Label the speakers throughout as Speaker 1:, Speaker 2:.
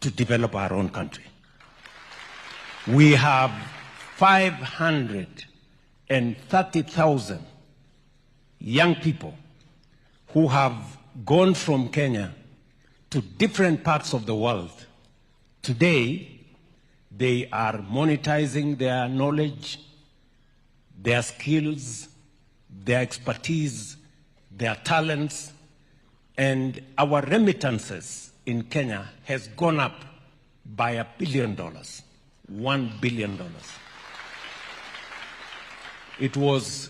Speaker 1: to develop our own country. We have 530,000 young people who have gone from Kenya to different parts of the world. Today, they are monetizing their knowledge, their skills, their expertise, their talents, and our remittances in Kenya has gone up by $1 billion, $1 billion. It was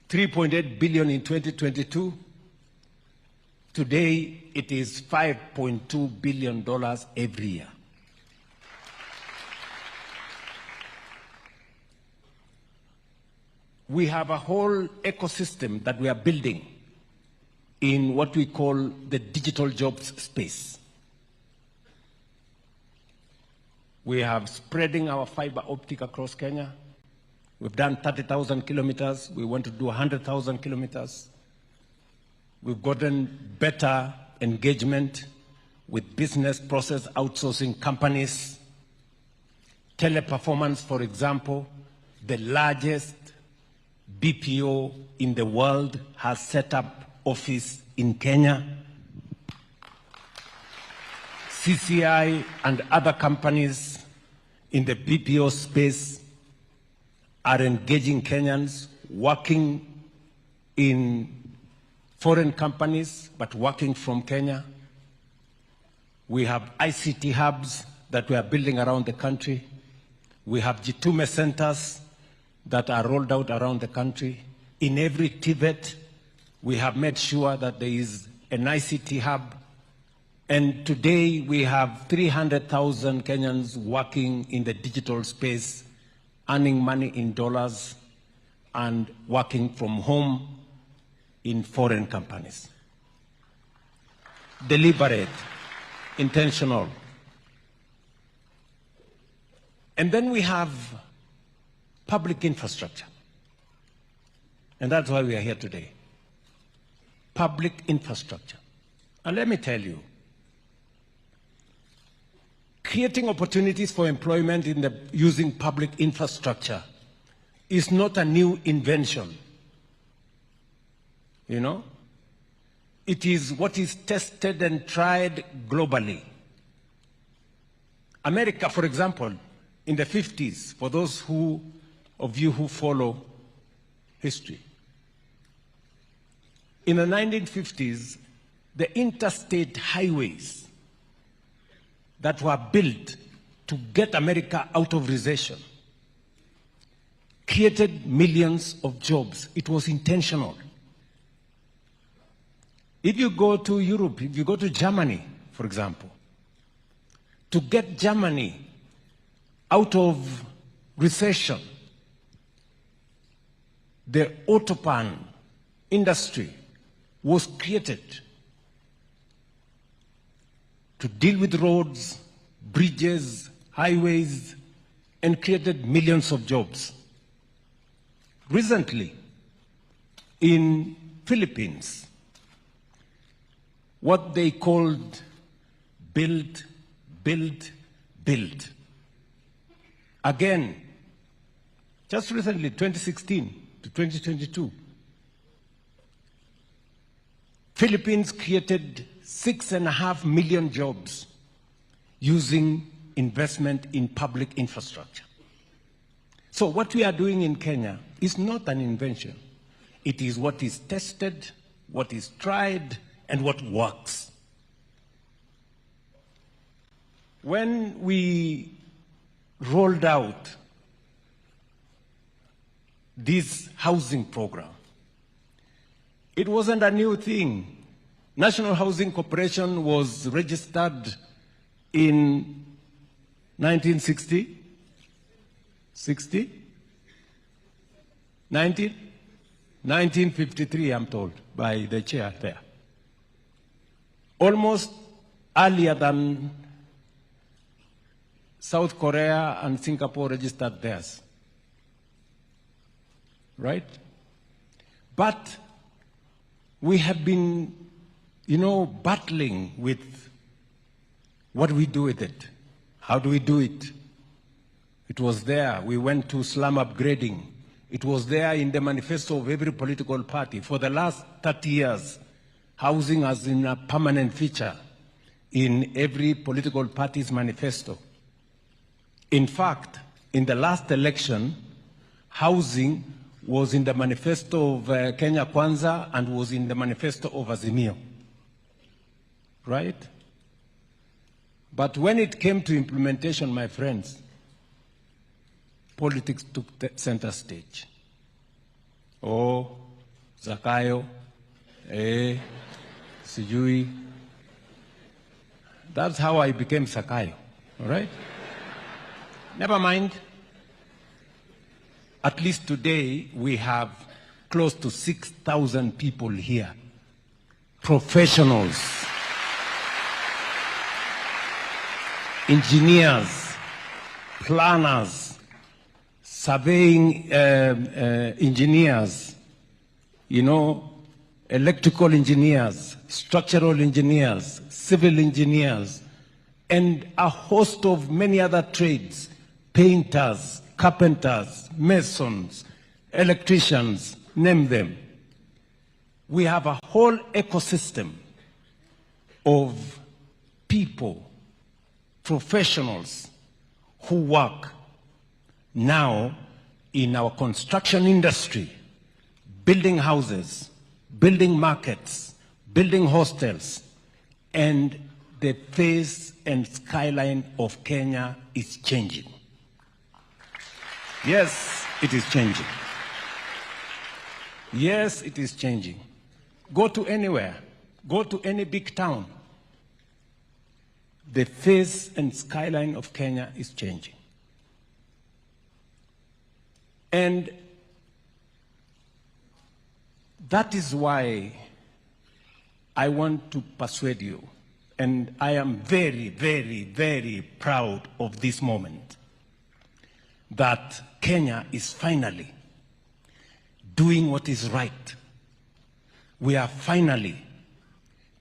Speaker 1: 3.8 billion in 2022. Today, it is $5.2 billion every year. We have a whole ecosystem that we are building in what we call the digital jobs space. We have spreading our fiber optic across Kenya. We've done 30,000 kilometers. We want to do 100,000 kilometers. We've gotten better engagement with business process outsourcing companies. Teleperformance, for example, the largest BPO in the world, has set up office in Kenya. CCI and other companies in the BPO space are engaging Kenyans, working in foreign companies, but working from Kenya. We have ICT hubs that we are building around the country. We have Jitume centers that are rolled out around the country. In every TVET, we have made sure that there is an ICT hub. And today we have 300,000 Kenyans working in the digital space, earning money in dollars and working from home in foreign companies. Deliberate, intentional. And then we have public infrastructure. And that's why we are here today. Public infrastructure. And let me tell you, creating opportunities for employment using public infrastructure is not a new invention. You know? It is what is tested and tried globally. America, for example, in the 50s, for those of you who follow history, in the 1950s, the interstate highways that were built to get America out of recession created millions of jobs. It was intentional. If you go to Europe, if you go to Germany, for example, to get Germany out of recession, the Autobahn industry was created to deal with roads, bridges, highways, and created millions of jobs. Recently, in Philippines, what they called build, build, build. Again, just recently, 2016 to 2022, Philippines created 6.5 million jobs using investment in public infrastructure. So what we are doing in Kenya is not an invention. It is what is tested, what is tried, and what works. When we rolled out this housing program, it wasn't a new thing. National Housing Corporation was registered in 1960, 1953, I'm told, by the chair there. Almost earlier than South Korea and Singapore registered theirs. Right? But we have been, battling with What do we do with it? How do we do it? It was there. We went to slum upgrading. It was there in the manifesto of every political party. For the last 30 years, housing has been a permanent feature in every political party's manifesto. In fact, in the last election, housing was in the manifesto of Kenya Kwanza and was in the manifesto of Azimio. Right? But when it came to implementation, my friends, politics took the center stage. Oh, Zakayo, Sijui. That's how I became Zakayo, all right? Never mind. At least today, we have close to 6,000 people here, professionals, engineers, planners, surveying engineers, electrical engineers, structural engineers, civil engineers, and a host of many other trades, painters, carpenters, masons, electricians, name them. We have a whole ecosystem of people, professionals who work now in our construction industry, building houses, building markets, building hostels, and the face and skyline of Kenya is changing. Yes, it is changing. Yes, it is changing. Go to anywhere. Go to any big town. The face and skyline of Kenya is changing. And that is why I want to persuade you, and I am very, very, very proud of this moment, that Kenya is finally doing what is right. We are finally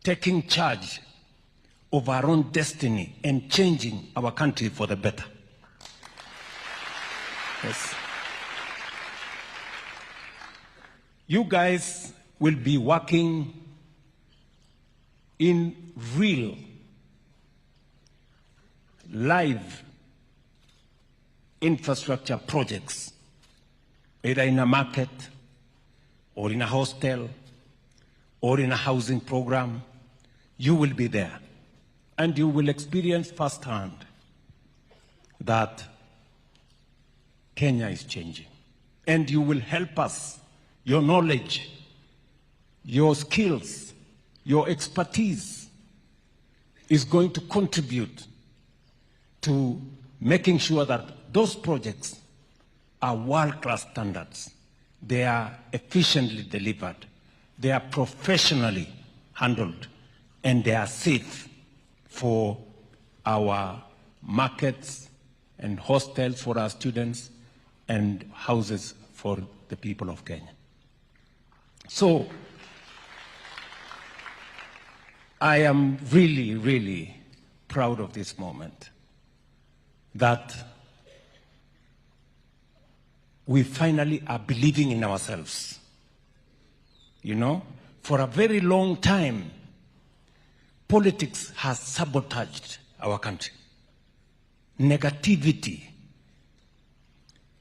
Speaker 1: taking charge of our own destiny and changing our country for the better. Yes. You guys will be working in real, live infrastructure projects, either in a market or in a hostel or in a housing program. You will be there and you will experience firsthand that Kenya is changing. And you will help us. Your knowledge, your skills, your expertise is going to contribute to making sure that those projects are world-class standards. They are efficiently delivered. They are professionally handled. And they are safe for our markets and hostels for our students and houses for the people of Kenya. So, I am really, really proud of this moment, that we finally are believing in ourselves. For a very long time, politics has sabotaged our country. Negativity,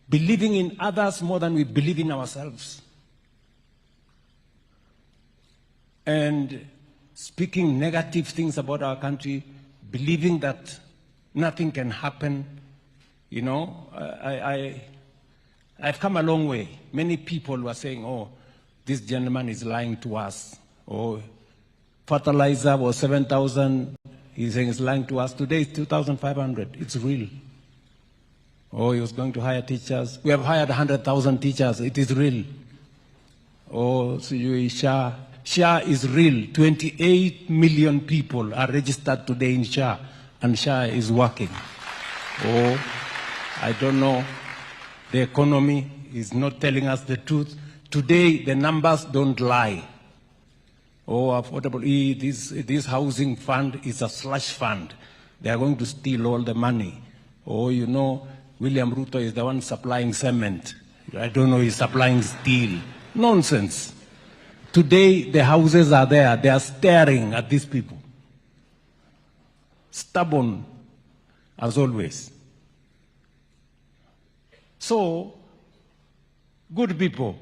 Speaker 1: believing in others more than we believe in ourselves. And speaking negative things about our country, believing that nothing can happen. I've come a long way. Many people were saying, oh, this gentleman is lying to us. Oh, fertilizer was 7,000. He's saying he's lying to us. Today it's 2,500. It's real. Oh, he was going to hire teachers. We have hired 100,000 teachers. It is real. Oh, so SHA is real. 28 million people are registered today in SHA, and SHA is working. Oh, I don't know. The economy is not telling us the truth. Today, the numbers don't lie. Oh, affordable, this housing fund is a slush fund. They are going to steal all the money. Oh, you know, William Ruto is the one supplying cement. I don't know, he's supplying steel. Nonsense. Today, the houses are there. They are staring at these people. Stubborn, as always. So, good people,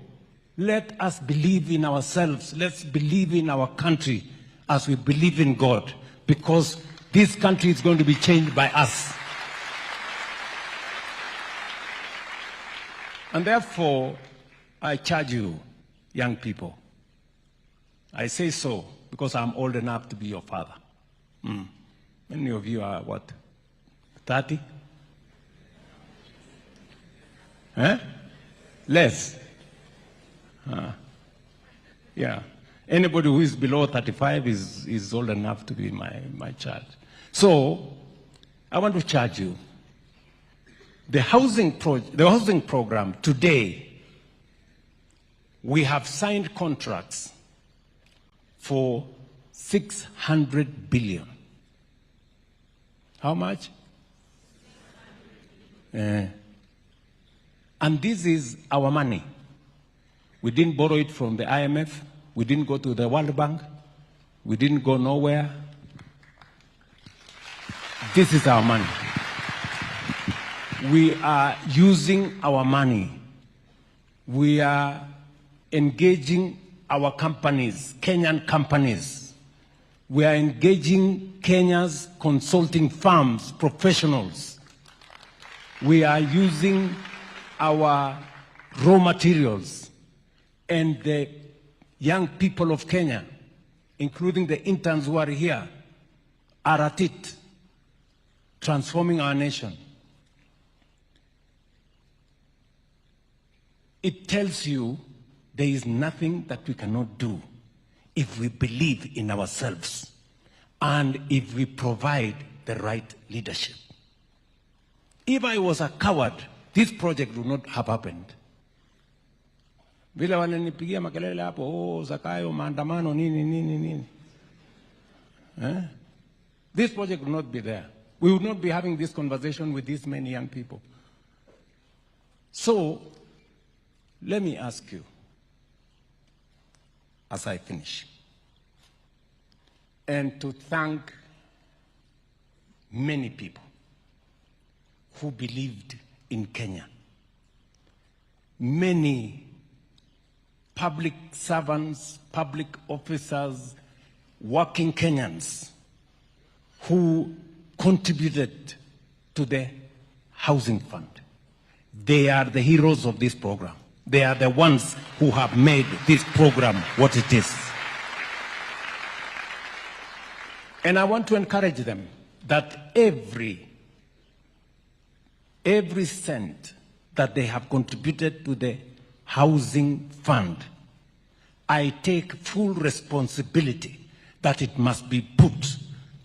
Speaker 1: let us believe in ourselves. Let's believe in our country as we believe in God, because this country is going to be changed by us. And therefore, I charge you, young people. I say so because I'm old enough to be your father. Many of you are what? 30? Less? Yeah. Anybody who is below 35 is old enough to be my child. So, I want to charge you. The housing program today, we have signed contracts for 600 billion. How much? And this is our money. We didn't borrow it from the IMF. We didn't go to the World Bank. We didn't go nowhere. This is our money. We are using our money. We are engaging our companies, Kenyan companies. We are engaging Kenya's consulting firms, professionals. We are using our raw materials, and the young people of Kenya, including the interns who are here, are at it, transforming our nation. It tells you there is nothing that we cannot do if we believe in ourselves and if we provide the right leadership. If I was a coward, this project would not have happened. Vile wananipigia makelele hapo, oh, Zakayo, maandamano, nini. This project would not be there. We would not be having this conversation with these many young people. So, let me ask you, as I finish, and to thank many people who believed in Kenya. Many public servants, public officers, working Kenyans who contributed to the housing fund. They are the heroes of this program. They are the ones who have made this program what it is. And I want to encourage them that every cent that they have contributed to the housing fund, I take full responsibility that it must be put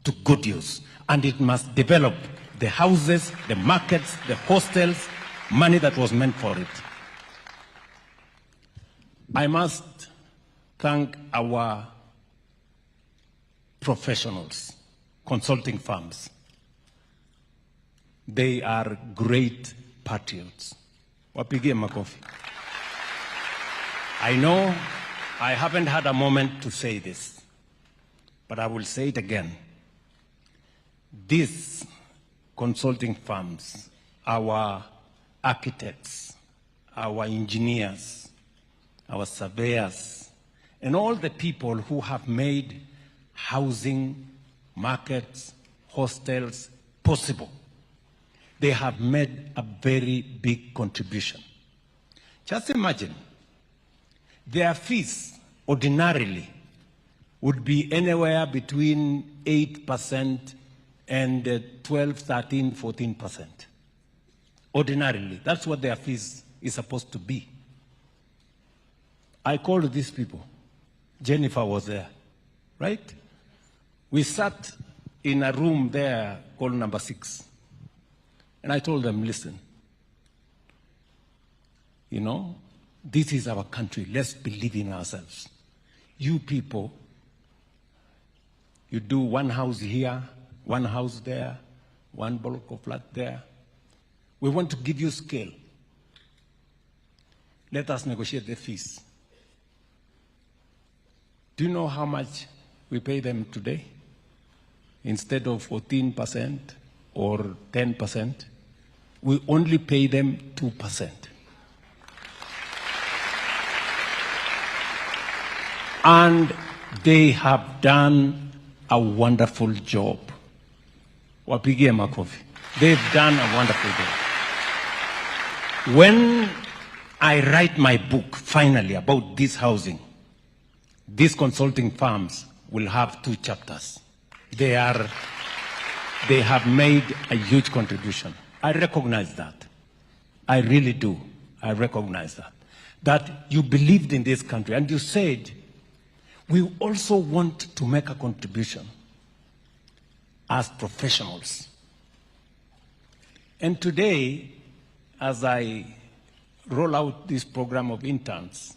Speaker 1: to good use, and it must develop the houses, the markets, the hostels, money that was meant for it. I must thank our professionals, consulting firms. They are great patriots. Wapigie makofi. I know I haven't had a moment to say this, but I will say it again. These consulting firms, our architects, our engineers, our surveyors, and all the people who have made housing, markets, hostels possible, they have made a very big contribution. Just imagine, their fees ordinarily would be anywhere between 8% and 12, 13, 14%. Ordinarily, that's what their fees is supposed to be. I called these people. Jennifer was there, right? We sat in a room there called number 6. And I told them, listen, you know, this is our country. Let's believe in ourselves. You people, you do one house here, one house there, one block of flat there. We want to give you scale. Let us negotiate the fees. Do you know how much we pay them today? Instead of 14% or 10%, we only pay them 2%. And they have done a wonderful job. Wapigie makofi. They've done a wonderful job. When I write my book, finally, about this housing, these consulting firms will have 2 chapters. They have made a huge contribution. I recognize that. I really do. I recognize that. That you believed in this country and you said, we also want to make a contribution as professionals. And today, as I roll out this program of interns,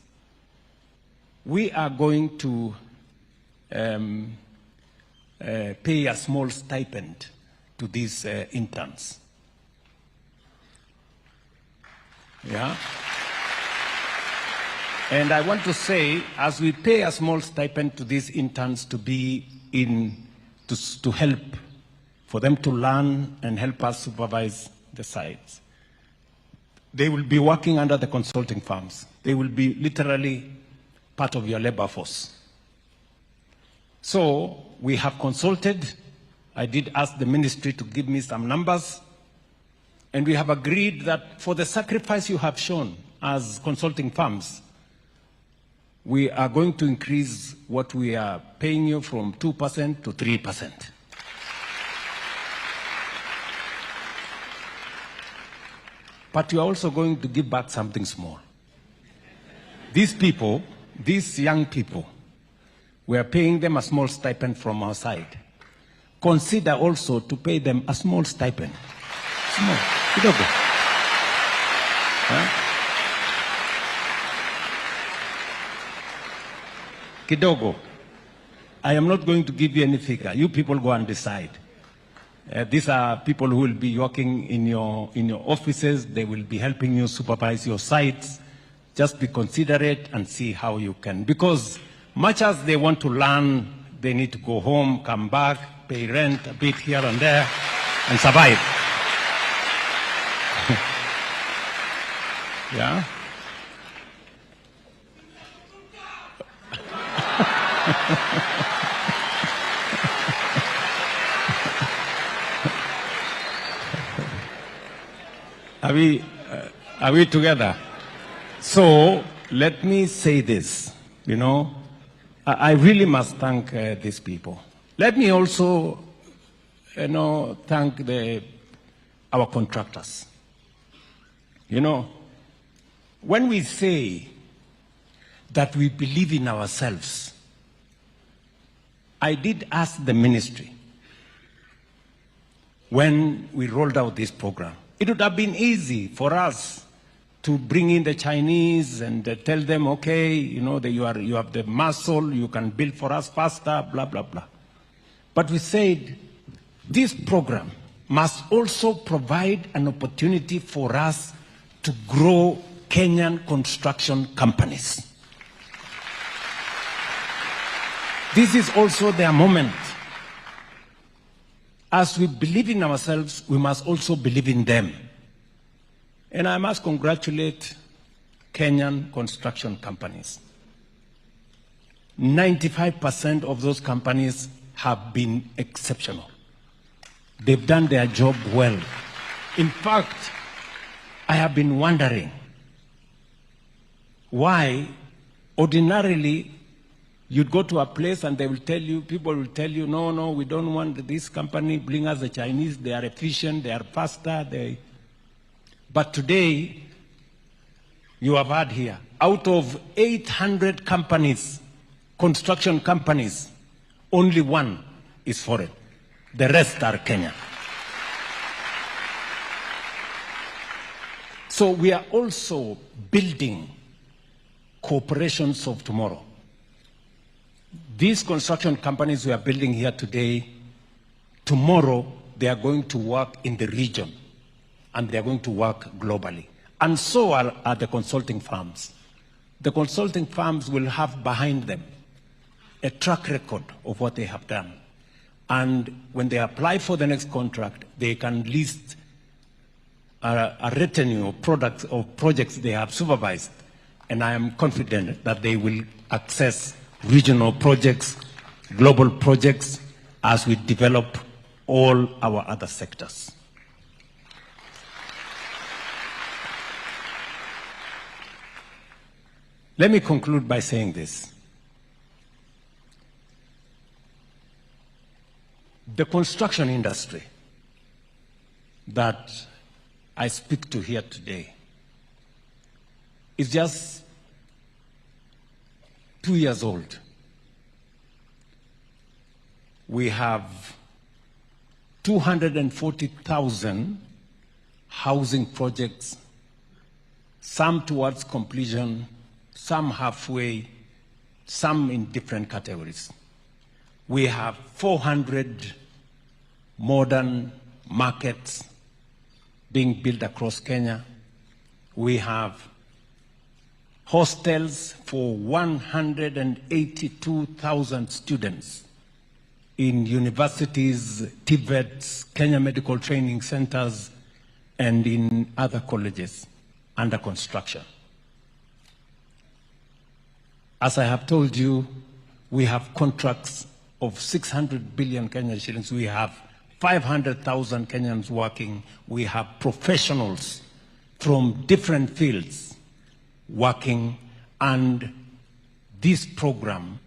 Speaker 1: we are going to pay a small stipend to these interns. Yeah. And I want to say, as we pay a small stipend to these interns to be to help, for them to learn and help us supervise the sites, they will be working under the consulting firms. They will be literally part of your labor force. So we have consulted. I did ask the ministry to give me some numbers. And we have agreed that for the sacrifice you have shown as consulting firms, we are going to increase what we are paying you from 2% to 3%. But we are also going to give back something small. These people, these young people, we are paying them a small stipend from our side. Consider also to pay them a small stipend. Small. Kidogo. Huh? Kidogo. I am not going to give you any figure. You people go and decide. These are people who will be working in your offices. They will be helping you supervise your sites. Just be considerate and see how you can. Because much as they want to learn, they need to go home, come back, pay rent a bit here and there, and survive. Yeah? Are we together? So let me say this, you know, I really must thank these people. Let me also, thank our contractors. You know, when we say that we believe in ourselves, I did ask the ministry when we rolled out this program. It would have been easy for us to bring in the Chinese and tell them, okay, you know, you have the muscle, you can build for us faster, blah, blah, blah. But we said this program must also provide an opportunity for us to grow Kenyan construction companies. This is also their moment. As we believe in ourselves, we must also believe in them. And I must congratulate Kenyan construction companies. 95% of those companies have been exceptional. They've done their job well. In fact, I have been wondering why ordinarily you'd go to a place and they will tell you, people will tell you, no, we don't want this company, bring us the Chinese, they are efficient, they are faster. But today, you have heard here, out of 800 companies, construction companies, only one is foreign. The rest are Kenyan. So we are also building corporations of tomorrow. These construction companies we are building here today, tomorrow they are going to work in the region and they are going to work globally. And so are the consulting firms. The consulting firms will have behind them a track record of what they have done. And when they apply for the next contract, they can list a retinue of products or projects they have supervised. And I am confident that they will access regional projects, global projects, as we develop all our other sectors. Let me conclude by saying this. The construction industry that I speak to here today is just 2 years old. We have 240,000 housing projects, some towards completion, some halfway, some in different categories. We have 400 modern markets being built across Kenya. We have hostels for 182,000 students in universities, TVETs, Kenya Medical Training Centers, and in other colleges under construction. As I have told you, we have contracts of 600 billion Kenyan shillings. We have 500,000 Kenyans working. We have professionals from different fields working, and this program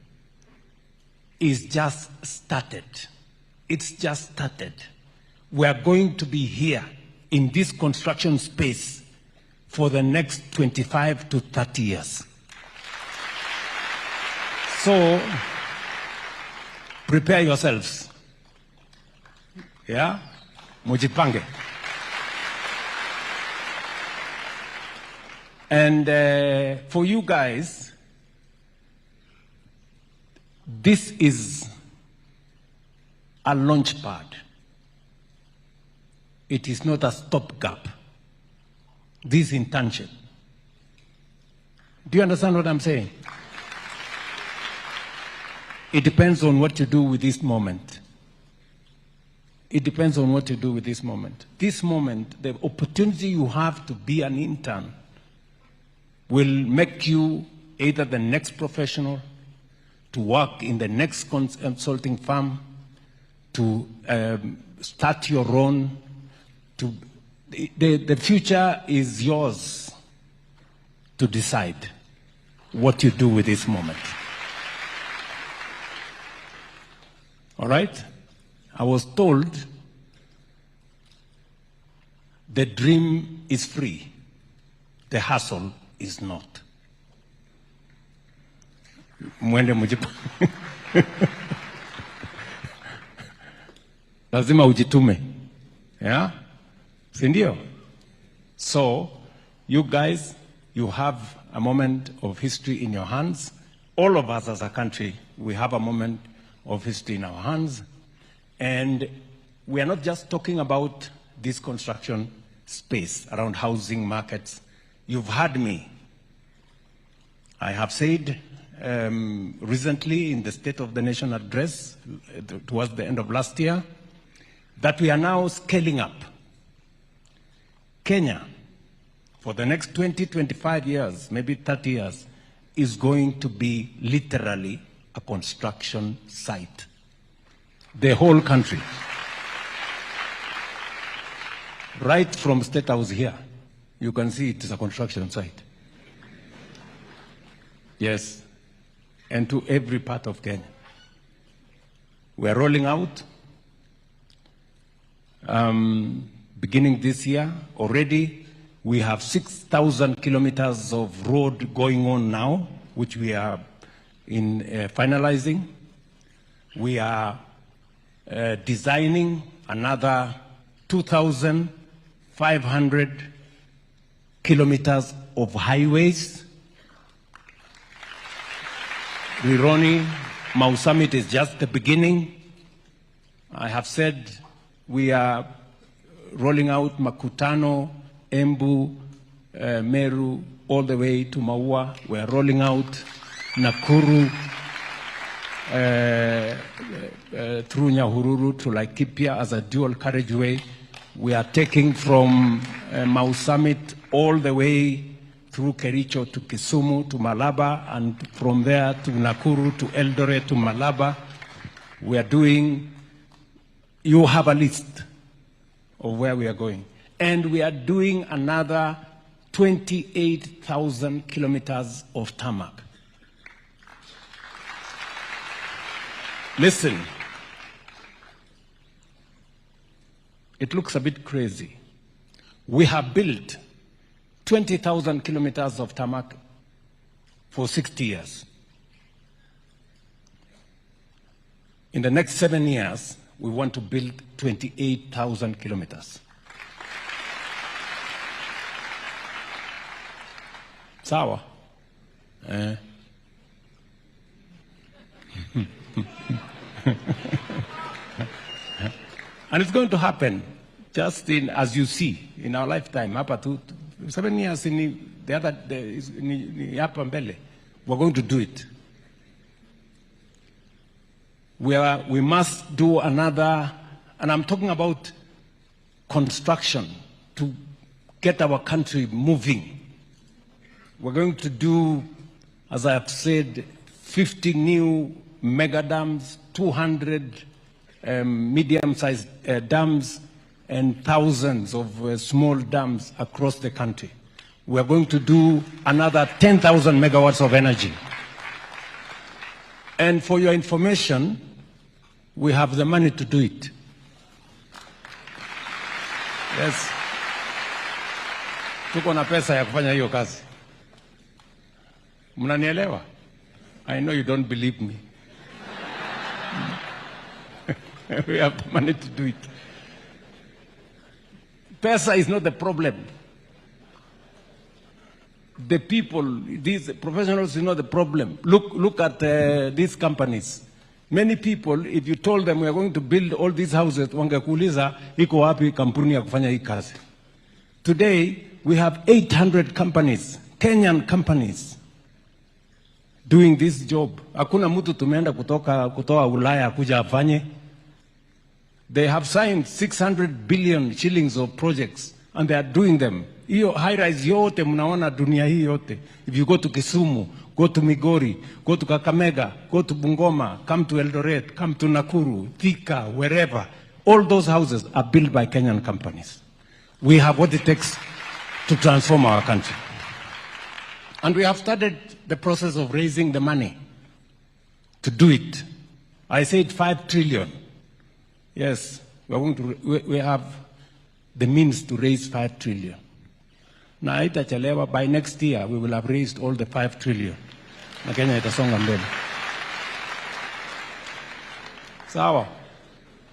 Speaker 1: is just started. It's just started. We are going to be here in this construction space for the next 25 to 30 years. So, prepare yourselves. Yeah? Mujipange. And for you guys, this is a launch pad. It is not a stopgap. This is internship. Do you understand what I'm saying? It depends on what you do with this moment. It depends on what you do with this moment. This moment, the opportunity you have to be an intern will make you either the next professional, to work in the next consulting firm, to start your own. The future is yours to decide what you do with this moment. All right? I was told the dream is free, the hustle is not. Mwende mujipa. Lazima ujitume. Yeah? Sindio? So, you guys, you have a moment of history in your hands. All of us as a country, we have a moment of history in our hands. And we are not just talking about this construction space around housing markets. You've heard me. I have said recently in the State of the Nation address towards the end of last year that we are now scaling up. Kenya, for the next 20, 25 years, maybe 30 years, is going to be literally a construction site. The whole country. Right from State House here, you can see it is a construction site. Yes, and to every part of Kenya. We are rolling out, beginning this year, already we have 6,000 kilometers of road going on now, which we are in finalizing. We are designing another 2,500 kilometers of highways. Rironi, Mau Summit is just the beginning. I have said we are rolling out Makutano, Embu, Meru, all the way to Maua. We are rolling out Nakuru, through Nyahururu to Laikipia as a dual carriageway. We are taking from Mau Summit all the way through Kericho to Kisumu to Malaba, and from there to Nakuru to Eldoret to Malaba. We are doing, you have a list of where we are going. And we are doing another 28,000 kilometers of tarmac. Listen, it looks a bit crazy. We have built 20,000 kilometers of tarmac for 60 years. In the next 7 years, we want to build 28,000 kilometers. Sawa? And it's going to happen just in, as you see, in our lifetime. Hapa tu 7 years in the other, hapa mbele, we're going to do it. We must do another, and I'm talking about construction to get our country moving. We're going to do, as I have said, 50 new mega dams, 200 medium-sized dams, and thousands of small dams across the country. We're going to do another 10,000 megawatts of energy. And for your information, we have the money to do it. Yes. Tuko na pesa ya kufanya hiyo kazi. Mnanielewa? I know you don't believe me. We have the money to do it. Pesa is not the problem. The people, these professionals, is not the problem. Look at these companies. Many people, if you told them we are going to build all these houses, wangekuuliza iko wapi kampuni ya kufanya hii kazi. Today, we have 800 companies, Kenyan companies, doing this job. Hakuna mtu tumeenda kutoa Ulaya kuja afanye. They have signed 600 billion shillings of projects, and they are doing them. Hiyo high-rise yote mnaona dunia hii yote. If you go to Kisumu, go to Migori, go to Kakamega, go to Bungoma, come to Eldoret, come to Nakuru, Thika, wherever. All those houses are built by Kenyan companies. We have what it takes to transform our country. And we have started the process of raising the money to do it. I said 5 trillion. Yes, we have the means to raise 5 trillion. Na haitachelewa, by next year we will have raised all the 5 trillion. Na Kenya itasonga mbele. Sawa.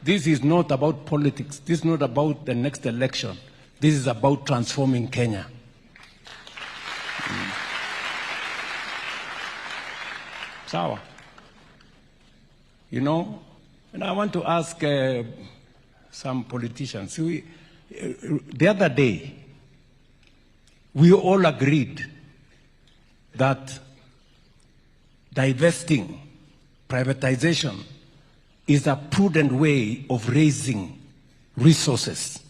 Speaker 1: This is not about politics. This is not about the next election. This is about transforming Kenya. Sawa. You know, and I want to ask some politicians. The other day, we all agreed that divesting, privatization, is a prudent way of raising resources.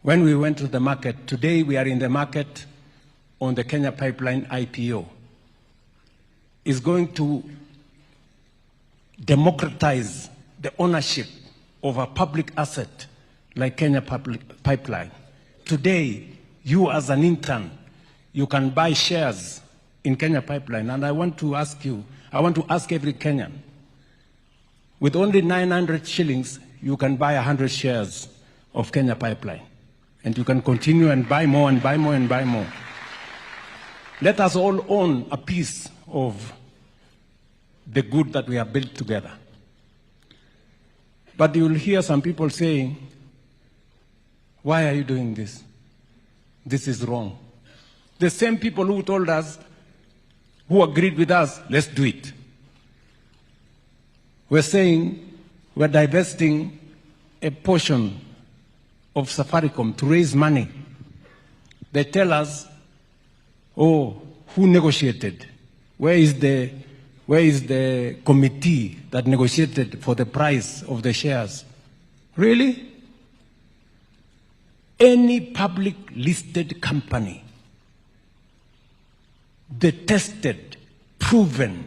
Speaker 1: When we went to the market, today we are in the market on the Kenya Pipeline IPO. Is going to democratize the ownership of a public asset like Kenya Pipeline. Today, you as an intern, you can buy shares in Kenya Pipeline. And I want to ask you, I want to ask every Kenyan, with only 900 shillings, you can buy 100 shares of Kenya Pipeline. And you can continue and buy more and buy more and buy more. Let us all own a piece of the good that we have built together. But you will hear some people saying, why are you doing this? This is wrong. The same people who told us, who agreed with us, let's do it. We're saying, we're divesting a portion of Safaricom to raise money. They tell us, oh, who negotiated? Where is the committee that negotiated for the price of the shares? Really? Any public listed company, the tested, proven,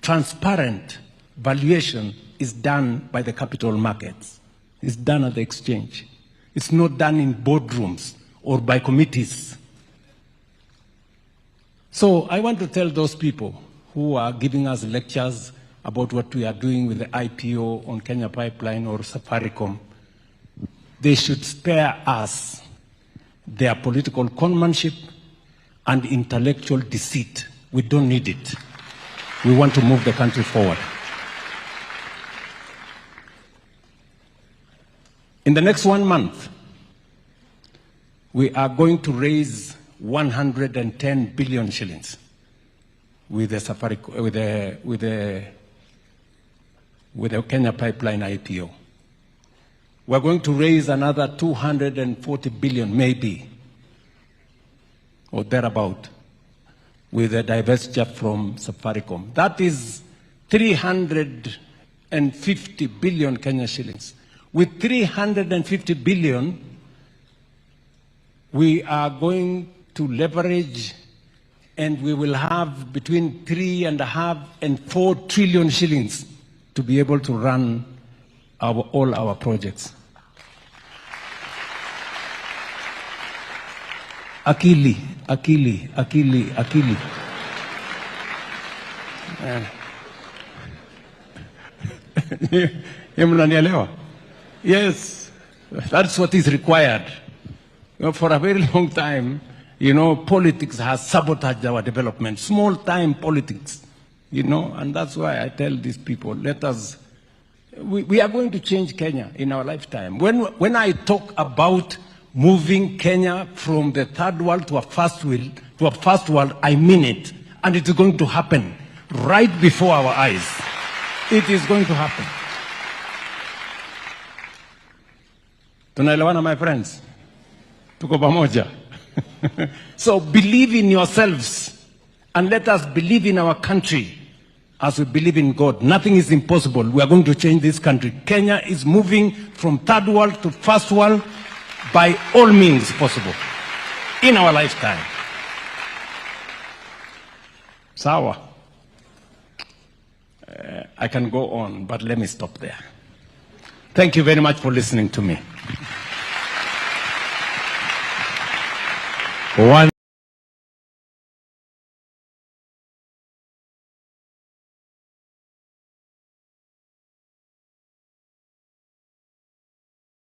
Speaker 1: transparent valuation is done by the capital markets. It's done at the exchange. It's not done in boardrooms or by committees. So I want to tell those people who are giving us lectures about what we are doing with the IPO on Kenya Pipeline or Safaricom, they should spare us their political conmanship and intellectual deceit. We don't need it. We want to move the country forward. In the next 1 month, we are going to raise 110 billion shillings with the Safaricom, with the Kenya Pipeline IPO. We're going to raise another 240 billion, maybe, or thereabout, with the divestiture from Safaricom. That is 350 billion Kenya shillings. With 350 billion, we are going to leverage, and we will have between 3.5 and 4 trillion shillings to be able to run all our projects. Akili. Yes, that's what is required. For a very long time, politics has sabotaged our development, small-time politics, and that's why I tell these people, we are going to change Kenya in our lifetime. When I talk about moving Kenya from the third world to a first world, I mean it, and it is going to happen right before our eyes. It is going to happen. Tunaelewana, my friends? Tuko pamoja. So believe in yourselves and let us believe in our country as we believe in God. Nothing is impossible. We are going to change this country. Kenya is moving from third world to first world by all means possible in our lifetime. Sawa. I can go on, but let me stop there. Thank you very much for listening to me.